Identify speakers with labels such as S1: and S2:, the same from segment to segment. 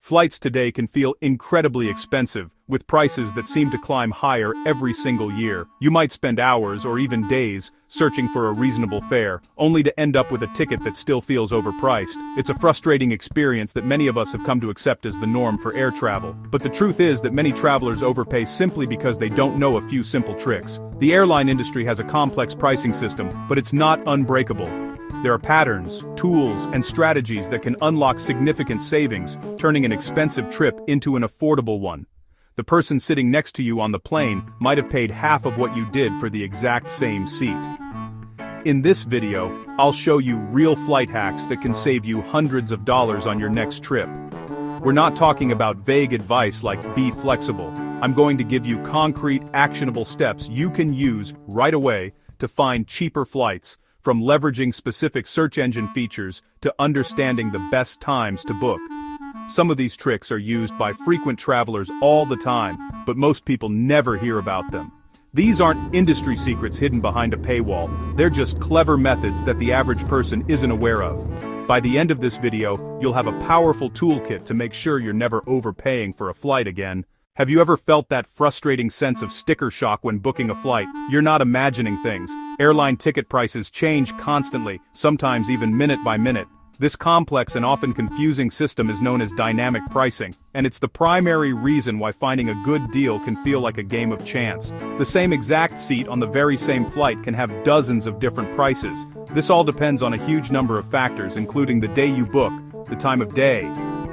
S1: Flights today can feel incredibly expensive, with prices that seem to climb higher every single year. You might spend hours or even days searching for a reasonable fare, only to end up with a ticket that still feels overpriced. It's a frustrating experience that many of us have come to accept as the norm for air travel. But the truth is that many travelers overpay simply because they don't know a few simple tricks. The airline industry has a complex pricing system, but it's not unbreakable. There are patterns, tools, and strategies that can unlock significant savings, turning an expensive trip into an affordable one. The person sitting next to you on the plane might have paid half of what you did for the exact same seat. In this video, I'll show you real flight hacks that can save you hundreds of dollars on your next trip. We're not talking about vague advice like be flexible. I'm going to give you concrete, actionable steps you can use right away to find cheaper flights, from leveraging specific search engine features to understanding the best times to book. Some of these tricks are used by frequent travelers all the time, but most people never hear about them. These aren't industry secrets hidden behind a paywall, they're just clever methods that the average person isn't aware of. By the end of this video, you'll have a powerful toolkit to make sure you're never overpaying for a flight again. Have you ever felt that frustrating sense of sticker shock when booking a flight? You're not imagining things. Airline ticket prices change constantly, sometimes even minute by minute. This complex and often confusing system is known as dynamic pricing, and it's the primary reason why finding a good deal can feel like a game of chance. The same exact seat on the very same flight can have dozens of different prices. This all depends on a huge number of factors, including the day you book, the time of day,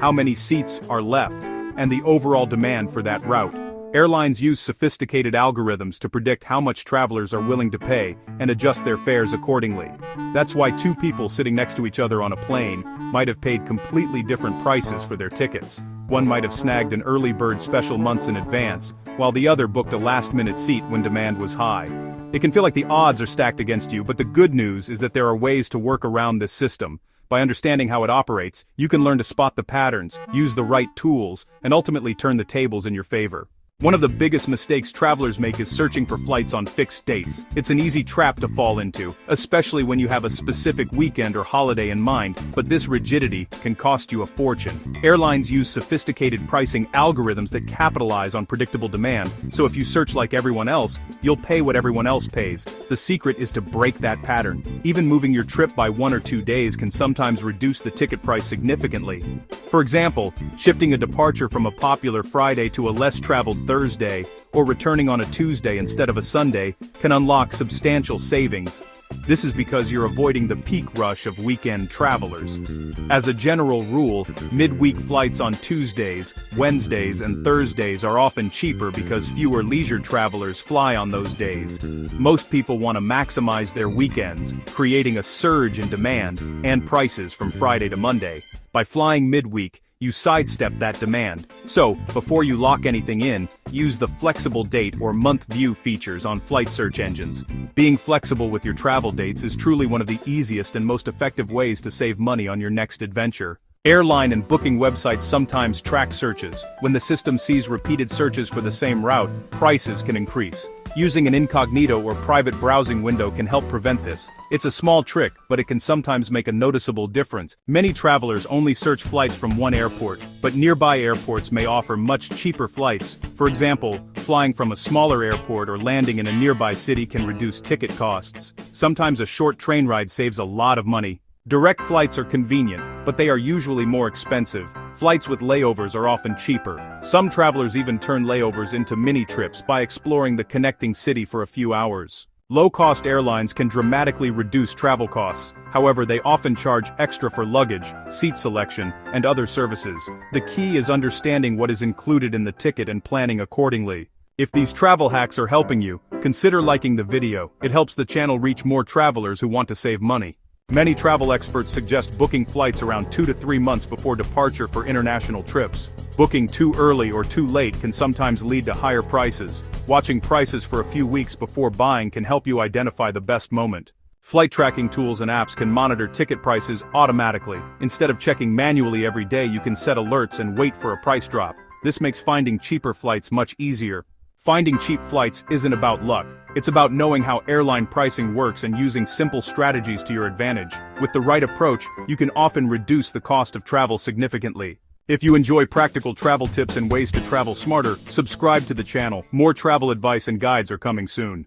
S1: how many seats are left, and the overall demand for that route. Airlines use sophisticated algorithms to predict how much travelers are willing to pay and adjust their fares accordingly. That's why two people sitting next to each other on a plane might have paid completely different prices for their tickets. One might have snagged an early bird special months in advance, while the other booked a last-minute seat when demand was high. It can feel like the odds are stacked against you, but the good news is that there are ways to work around this system. By understanding how it operates, you can learn to spot the patterns, use the right tools, and ultimately turn the tables in your favor. One of the biggest mistakes travelers make is searching for flights on fixed dates. It's an easy trap to fall into, especially when you have a specific weekend or holiday in mind, but this rigidity can cost you a fortune. Airlines use sophisticated pricing algorithms that capitalize on predictable demand, so if you search like everyone else, you'll pay what everyone else pays. The secret is to break that pattern. Even moving your trip by 1 or 2 days can sometimes reduce the ticket price significantly. For example, shifting a departure from a popular Friday to a less traveled Thursday, or returning on a Tuesday instead of a Sunday, can unlock substantial savings. This is because you're avoiding the peak rush of weekend travelers. As a general rule, midweek flights on Tuesdays, Wednesdays, and Thursdays are often cheaper because fewer leisure travelers fly on those days. Most people want to maximize their weekends, creating a surge in demand and prices from Friday to Monday. By flying midweek, you sidestep that demand. So, before you lock anything in, use the flexible date or month view features on flight search engines. Being flexible with your travel dates is truly one of the easiest and most effective ways to save money on your next adventure. Airline and booking websites sometimes track searches. When the system sees repeated searches for the same route, prices can increase. Using an incognito or private browsing window can help prevent this. It's a small trick, but it can sometimes make a noticeable difference. Many travelers only search flights from one airport, but nearby airports may offer much cheaper flights. For example, flying from a smaller airport or landing in a nearby city can reduce ticket costs. Sometimes a short train ride saves a lot of money. Direct flights are convenient, but they are usually more expensive. Flights with layovers are often cheaper. Some travelers even turn layovers into mini-trips by exploring the connecting city for a few hours. Low-cost airlines can dramatically reduce travel costs. However, they often charge extra for luggage, seat selection, and other services. The key is understanding what is included in the ticket and planning accordingly. If these travel hacks are helping you, consider liking the video. It helps the channel reach more travelers who want to save money. Many travel experts suggest booking flights around 2 to 3 months before departure for international trips. Booking too early or too late can sometimes lead to higher prices. Watching prices for a few weeks before buying can help you identify the best moment. Flight tracking tools and apps can monitor ticket prices automatically. Instead of checking manually every day, you can set alerts and wait for a price drop. This makes finding cheaper flights much easier. Finding cheap flights isn't about luck. It's about knowing how airline pricing works and using simple strategies to your advantage. With the right approach, you can often reduce the cost of travel significantly. If you enjoy practical travel tips and ways to travel smarter, subscribe to the channel. More travel advice and guides are coming soon.